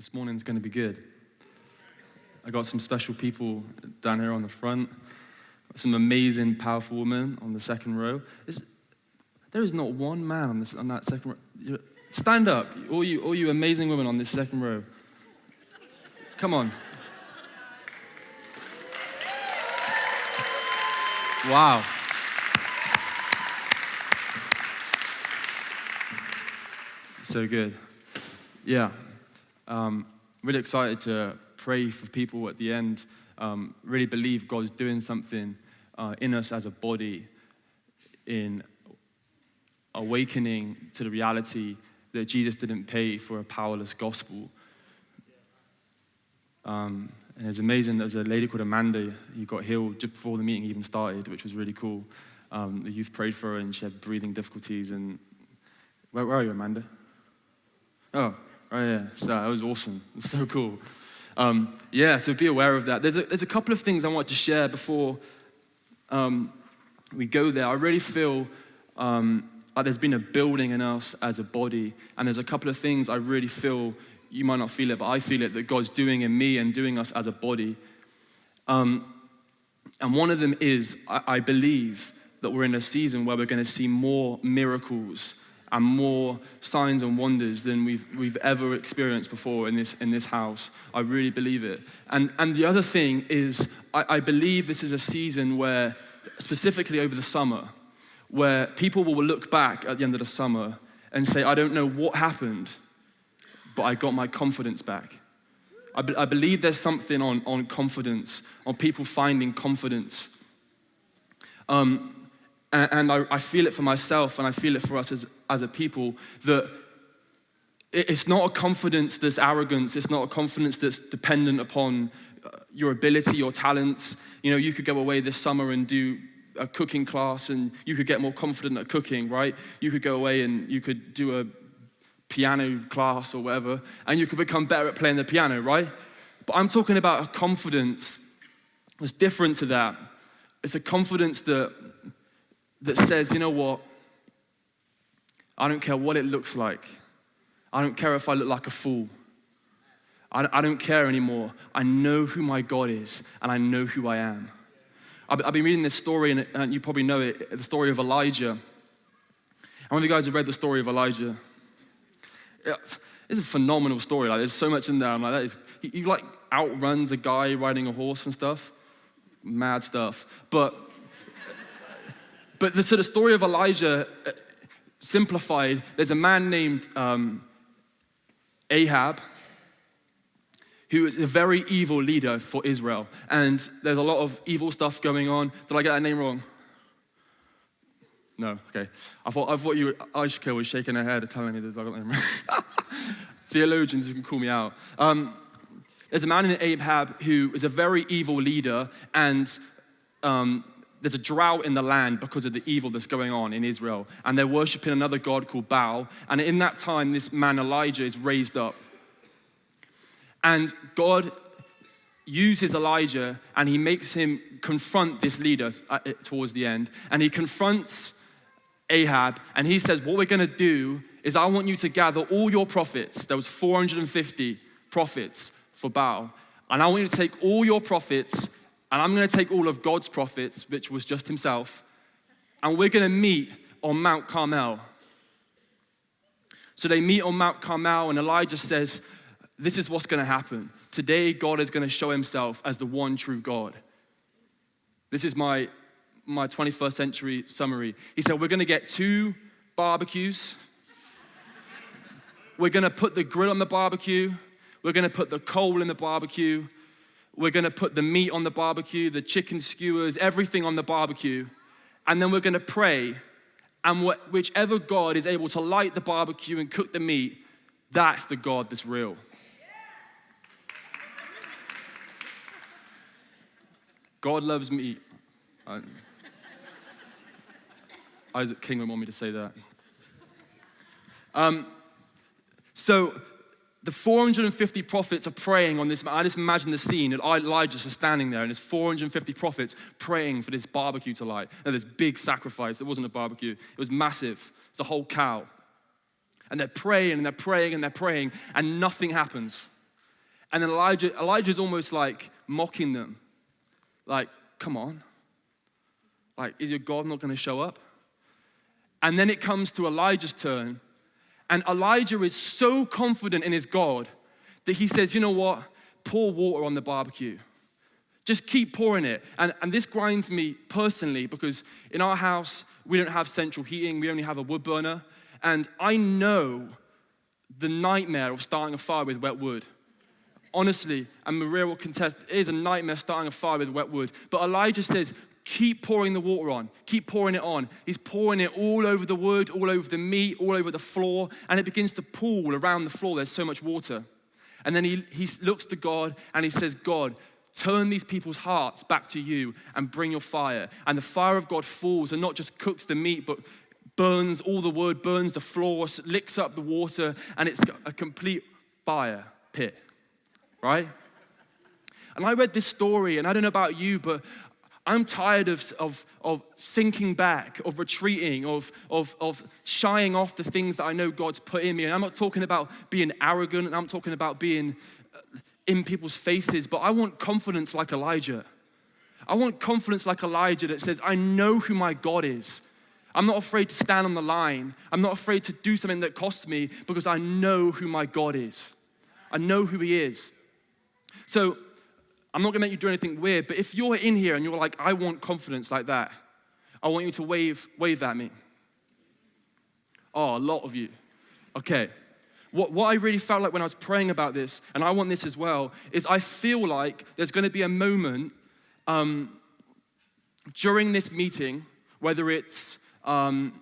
This morning's going to be good. I got some special people down here on the front. Some amazing, powerful women on the second row. There is not one man on that second row. Stand up, all you amazing women on this second row. Come on. Wow. So good. Yeah. Really excited to pray for people at the end. Really believe God's doing something in us as a body in awakening to the reality that Jesus didn't pay for a powerless gospel. And it's amazing, there's a lady called Amanda who got healed just before the meeting even started, which was really cool. The youth prayed for her and she had breathing difficulties. And where are you, Amanda? Oh, right, yeah. So that was awesome. It's so cool. So be aware of that. There's a couple of things I want to share before we go there. I really feel like there's been a building in us as a body, and there's a couple of things I really feel, you might not feel it, but I feel it, that God's doing in me and doing us as a body. And one of them is, I believe that we're in a season where we're going to see more miracles and more signs and wonders than we've ever experienced before in this house. I really believe it. And the other thing is, I believe this is a season where, specifically over the summer, where people will look back at the end of the summer and say, I don't know what happened, but I got my confidence back. I believe there's something on confidence, on people finding confidence. And I feel it for myself, and I feel it for us as a people, that it's not a confidence that's arrogance. It's not a confidence that's dependent upon your ability, your talents. You know, you could go away this summer and do a cooking class, and you could get more confident at cooking, right? You could go away and you could do a piano class or whatever, and you could become better at playing the piano, right? But I'm talking about a confidence that's different to that. It's a confidence that says, you know what? I don't care what it looks like. I don't care if I look like a fool. I don't care anymore. I know who my God is, and I know who I am. I've been reading this story, and you probably know it, the story of Elijah. How many of you guys have read the story of Elijah? It's a phenomenal story. Like, there's so much in there. I'm like, he like outruns a guy riding a horse and stuff. Mad stuff. But the story of Elijah, simplified, there's a man named Ahab, who is a very evil leader for Israel. And there's a lot of evil stuff going on. Did I get that name wrong? No, okay. I thought Aishka was shaking her head and telling me that I got the name wrong. Theologians, you can call me out. There's a man named Ahab who is a very evil leader, and there's a drought in the land because of the evil that's going on in Israel. And they're worshiping another god called Baal. And in that time, this man Elijah is raised up. And God uses Elijah, and he makes him confront this leader towards the end. And he confronts Ahab, and he says, what we're going to do is I want you to gather all your prophets. There was 450 prophets for Baal. And I want you to take all your prophets, and I'm going to take all of God's prophets, which was just himself, and we're going to meet on Mount Carmel. So they meet on Mount Carmel, and Elijah says, this is what's going to happen. Today, God is going to show himself as the one true God. This is my 21st century summary. He said, we're going to get 2 barbecues. We're going to put the grill on the barbecue. We're going to put the coal in the barbecue. We're going to put the meat on the barbecue, the chicken skewers, everything on the barbecue. And then we're going to pray. And whichever God is able to light the barbecue and cook the meat, that's the God that's real. God loves meat. Isaac King would want me to say that. So the 450 prophets are praying on this. I just imagine the scene. Elijah's just standing there, and there's 450 prophets praying for this barbecue to light. Now, this big sacrifice. It wasn't a barbecue. It was massive. It's a whole cow. And they're praying, and they're praying, and they're praying, and nothing happens. And then Elijah's almost like mocking them. Like, come on. Like, is your God not going to show up? And then it comes to Elijah's turn. And Elijah is so confident in his God that he says, you know what? Pour water on the barbecue. Just keep pouring it. And this grinds me personally because in our house, we don't have central heating. We only have a wood burner. And I know the nightmare of starting a fire with wet wood. Honestly, and Maria will contest, it is a nightmare starting a fire with wet wood. But Elijah says, keep pouring the water on. Keep pouring it on. He's pouring it all over the wood, all over the meat, all over the floor. And it begins to pool around the floor. There's so much water. And then he looks to God and he says, God, turn these people's hearts back to you and bring your fire. And the fire of God falls and not just cooks the meat, but burns all the wood, burns the floor, licks up the water, and it's a complete fire pit, right? And I read this story, and I don't know about you, but I'm tired of sinking back, of retreating, of shying off the things that I know God's put in me. And I'm not talking about being arrogant, and I'm talking about being in people's faces, but I want confidence like Elijah. I want confidence like Elijah that says, I know who my God is. I'm not afraid to stand on the line. I'm not afraid to do something that costs me because I know who my God is. I know who he is. So I'm not gonna make you do anything weird, but if you're in here and you're like, I want confidence like that, I want you to wave at me. Oh, a lot of you. Okay. What I really felt like when I was praying about this, and I want this as well, is I feel like there's gonna be a moment during this meeting, whether it's when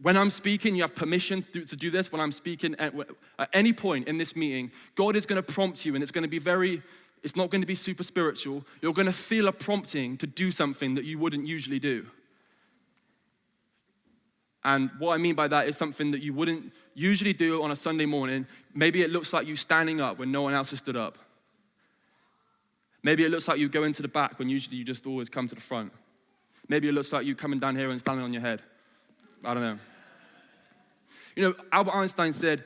I'm speaking, you have permission to do this. When I'm speaking, at any point in this meeting, God is gonna prompt you, and it's not gonna be super spiritual. You're gonna feel a prompting to do something that you wouldn't usually do. And what I mean by that is something that you wouldn't usually do on a Sunday morning. Maybe it looks like you standing up when no one else has stood up. Maybe it looks like you go into the back when usually you just always come to the front. Maybe it looks like you coming down here and standing on your head. I don't know. You know, Albert Einstein said,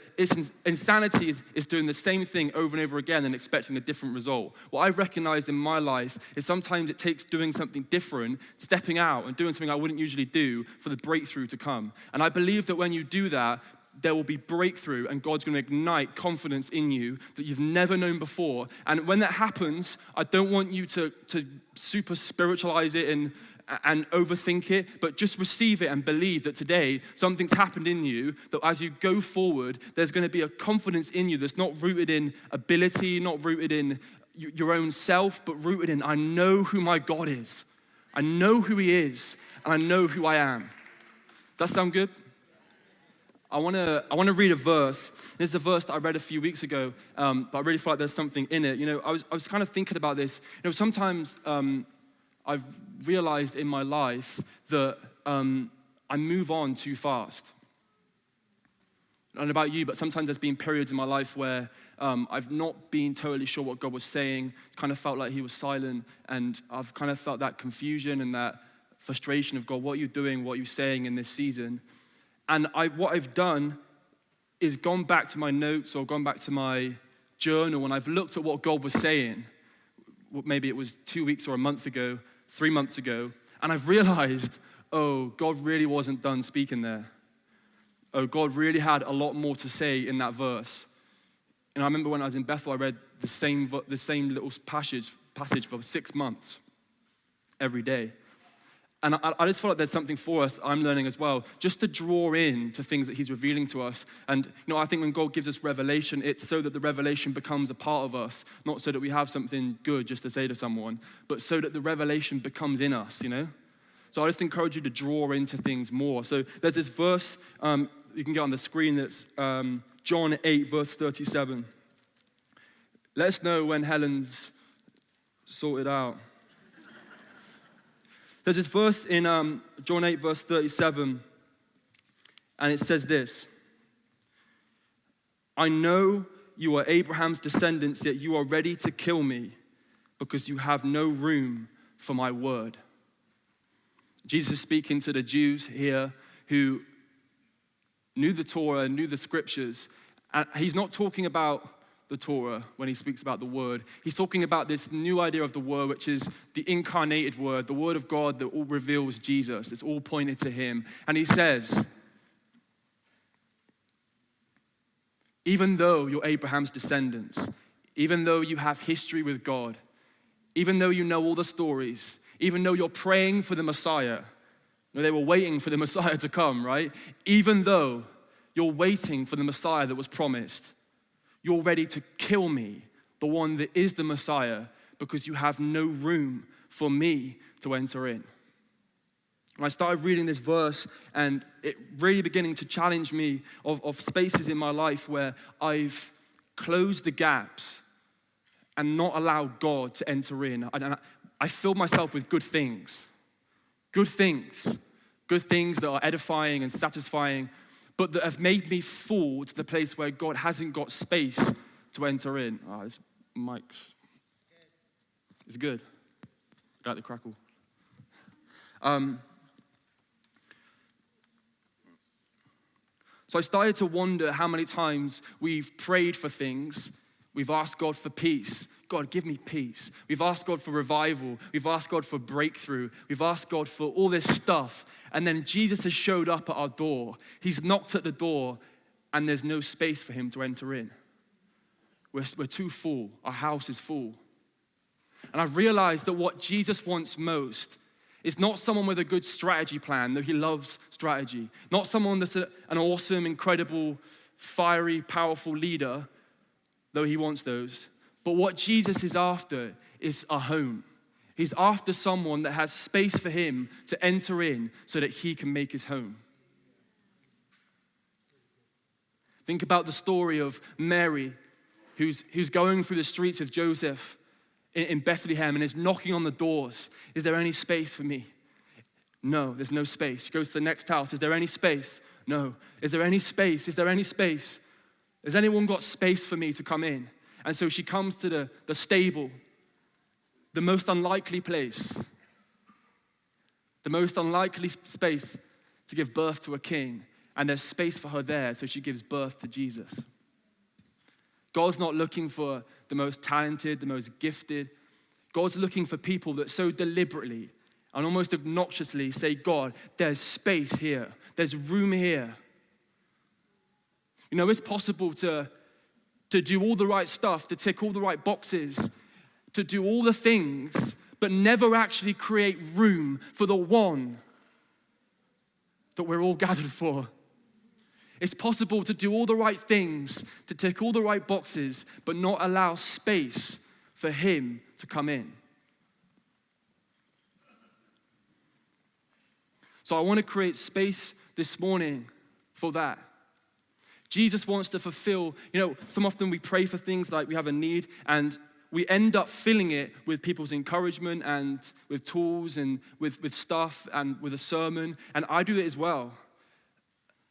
insanity is doing the same thing over and over again and expecting a different result. What I've recognized in my life is sometimes it takes doing something different, stepping out and doing something I wouldn't usually do for the breakthrough to come. And I believe that when you do that, there will be breakthrough and God's going to ignite confidence in you that you've never known before. And when that happens, I don't want you to super spiritualize it and overthink it, but just receive it and believe that today something's happened in you, that as you go forward, there's going to be a confidence in you that's not rooted in ability, not rooted in your own self, but rooted in, I know who my God is. I know who he is, and I know who I am. Does that sound good? I want to read a verse. This is a verse that I read a few weeks ago, but I really feel like there's something in it. You know, I was kind of thinking about this. You know, sometimes I've realized in my life that I move on too fast. I don't know about you, but sometimes there's been periods in my life where I've not been totally sure what God was saying. It kind of felt like he was silent, and I've kind of felt that confusion and that frustration of, God, what are you doing? What are you saying in this season? And what I've done is gone back to my notes or gone back to my journal, and I've looked at what God was saying. Maybe it was 2 weeks or a month ago, 3 months ago, and I've realized, oh, God really wasn't done speaking there. Oh, God really had a lot more to say in that verse. And I remember when I was in Bethel, I read the same little passage for 6 months, every day. And I just feel like there's something for us I'm learning as well, just to draw in to things that he's revealing to us. And you know, I think when God gives us revelation, it's so that the revelation becomes a part of us, not so that we have something good just to say to someone, but so that the revelation becomes in us, you know? So I just encourage you to draw into things more. So there's this verse, you can get on the screen, that's John 8, verse 37. Let us know when Helen's sorted out. There's this verse in John 8, verse 37, and it says this: I know you are Abraham's descendants, yet you are ready to kill me because you have no room for my word. Jesus is speaking to the Jews here who knew the Torah, knew the scriptures, and he's not talking about the Torah when he speaks about the Word. He's talking about this new idea of the Word, which is the incarnated Word, the Word of God that all reveals Jesus. It's all pointed to him. And he says, even though you're Abraham's descendants, even though you have history with God, even though you know all the stories, even though you're praying for the Messiah, they were waiting for the Messiah to come, right? Even though you're waiting for the Messiah that was promised, you're ready to kill me, the one that is the Messiah, because you have no room for me to enter in. And I started reading this verse, and it really beginning to challenge me of spaces in my life where I've closed the gaps and not allowed God to enter in. I filled myself with good things that are edifying and satisfying, but that have made me fall to the place where God hasn't got space to enter in. Oh, this mic's, it's good. I like the crackle. So I started to wonder how many times we've prayed for things. We've asked God for peace. God, give me peace. We've asked God for revival. We've asked God for breakthrough. We've asked God for all this stuff. And then Jesus has showed up at our door. He's knocked at the door, and there's no space for him to enter in. We're too full. Our house is full. And I've realized that what Jesus wants most is not someone with a good strategy plan, though he loves strategy. Not someone that's an awesome, incredible, fiery, powerful leader, though he wants those. But what Jesus is after is a home. He's after someone that has space for him to enter in so that he can make his home. Think about the story of Mary, who's going through the streets with Joseph in Bethlehem and is knocking on the doors. Is there any space for me? No, there's no space. She goes to the next house. Is there any space? No. Is there any space? Is there any space? Has anyone got space for me to come in? And so she comes to the stable, the most unlikely place, the most unlikely space to give birth to a king. And there's space for her there, so she gives birth to Jesus. God's not looking for the most talented, the most gifted. God's looking for people that so deliberately and almost obnoxiously say, God, there's space here. There's room here. You know, it's possible to do all the right stuff, to tick all the right boxes, to do all the things, but never actually create room for the one that we're all gathered for. It's possible to do all the right things, to tick all the right boxes, but not allow space for him to come in. So I want to create space this morning for that. Jesus wants to fulfill, some often we pray for things like we have a need and we end up filling it with people's encouragement and with tools and with stuff and with a sermon. And I do it as well.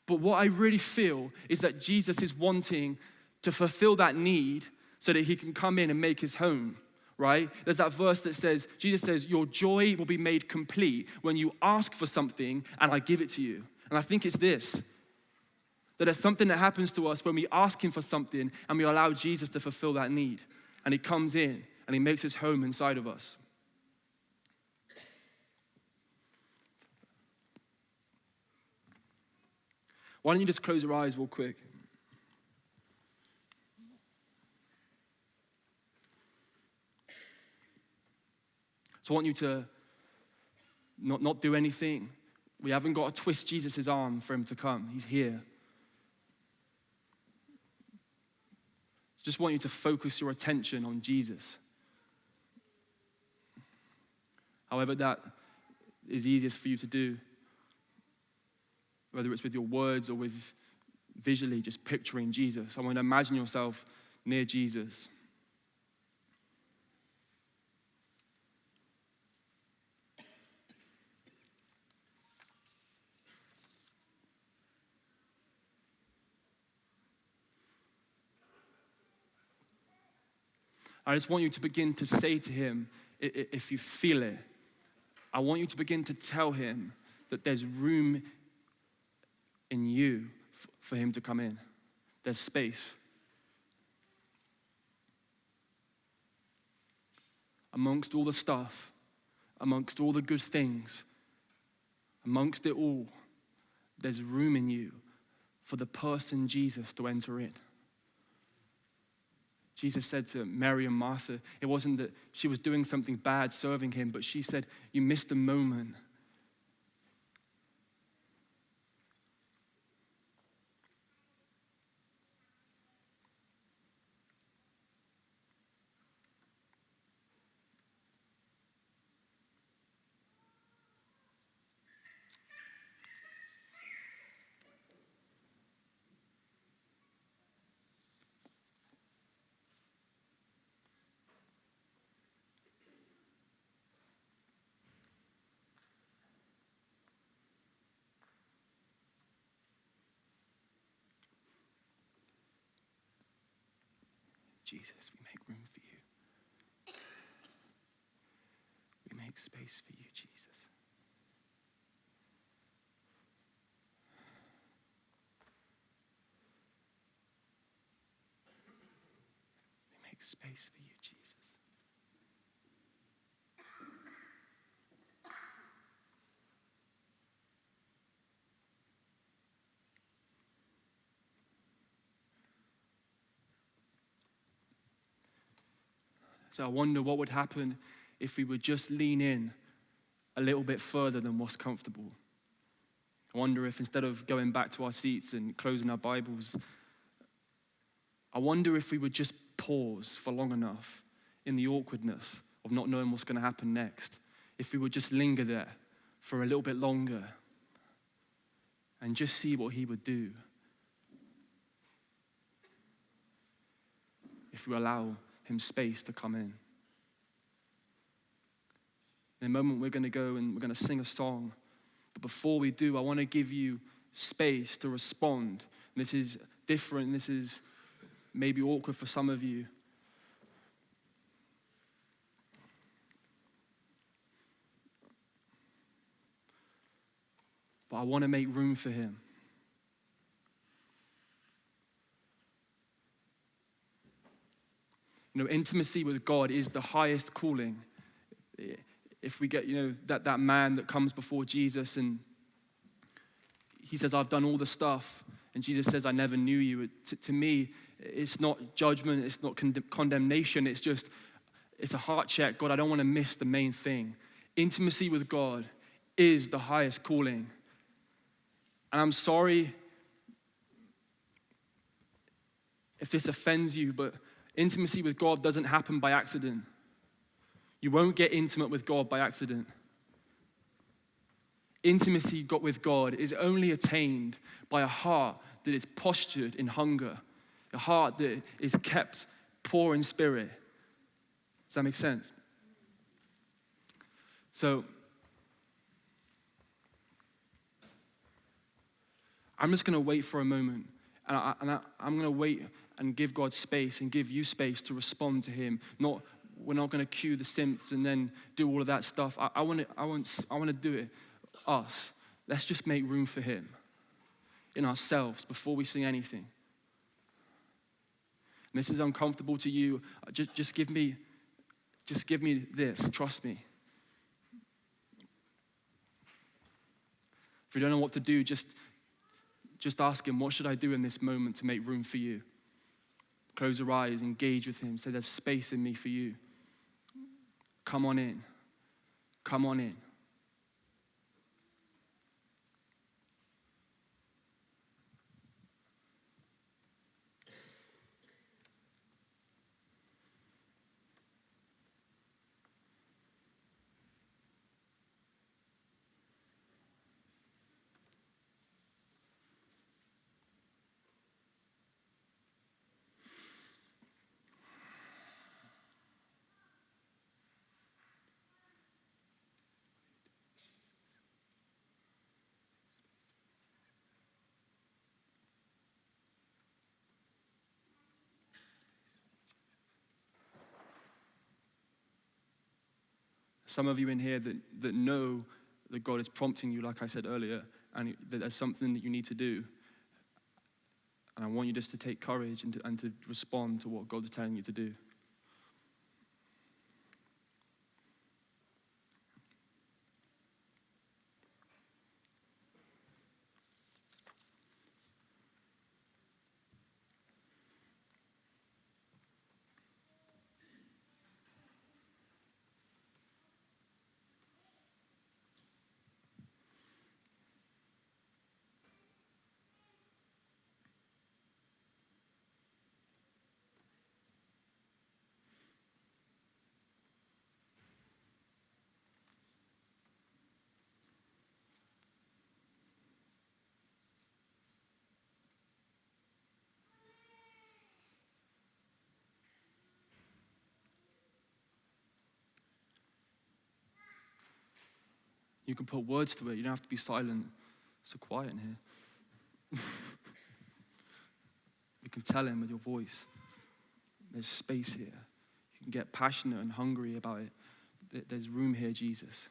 But what I really feel is that Jesus is wanting to fulfill that need so that he can come in and make his home, right? There's that verse that says, Jesus says, your joy will be made complete when you ask for something and I give it to you. And I think it's this. That there's something that happens to us when we ask him for something and we allow Jesus to fulfill that need. And he comes in and he makes his home inside of us. Why don't you just close your eyes real quick? So I want you to not do anything. We haven't got to twist Jesus' arm for him to come. He's here. Just want you to focus your attention on Jesus. However that is easiest for you to do. Whether it's with your words or with visually just picturing Jesus. I want you to imagine yourself near Jesus. I just want you to begin to say to him, if you feel it, I want you to begin to tell him that there's room in you for him to come in. There's space. amongst all the stuff, amongst all the good things, amongst it all, there's room in you for the person Jesus to enter in. Jesus said to Mary and Martha, it wasn't that she was doing something bad serving him, but she said, you missed the moment. Jesus, we make room for you. We make space for you, Jesus. We make space for you, Jesus. So I wonder what would happen if we would just lean in a little bit further than what's comfortable. I wonder if instead of going back to our seats and closing our Bibles, I wonder if we would just pause for long enough in the awkwardness of not knowing what's going to happen next. If we would just linger there for a little bit longer and just see what he would do. If we allow him space to come in. In a moment, we're going to go and we're going to sing a song. But before we do, I want to give you space to respond. And this is different. This is maybe awkward for some of you. But I want to make room for him. You know, intimacy with God is the highest calling. If we get, that man that comes before Jesus and he says, I've done all the stuff. And Jesus says, I never knew you. To me, it's not judgment. It's not condemnation. It's a heart check. God, I don't want to miss the main thing. Intimacy with God is the highest calling. And I'm sorry if this offends you, but intimacy with God doesn't happen by accident. You won't get intimate with God by accident. Intimacy with God is only attained by a heart that is postured in hunger, a heart that is kept poor in spirit. Does that make sense? So, I'm just going to wait for a moment, and I'm going to wait and give God space and give you space to respond to him. We're not going to cue the synths and then do all of that stuff. I want to do it us. Let's just make room for him in ourselves before we sing anything. And this is uncomfortable to you. Just give me this. Trust me. If you don't know what to do, just ask him, what should I do in this moment to make room for you? Close your eyes, engage with him. Say, there's space in me for you. Come on in. Come on in. Some of you in here that know that God is prompting you, like I said earlier, and that there's something that you need to do. And I want you just to take courage and to respond to what God is telling you to do. You can put words to it. You don't have to be silent. It's so quiet in here. You can tell him with your voice. There's space here. You can get passionate and hungry about it. There's room here, Jesus.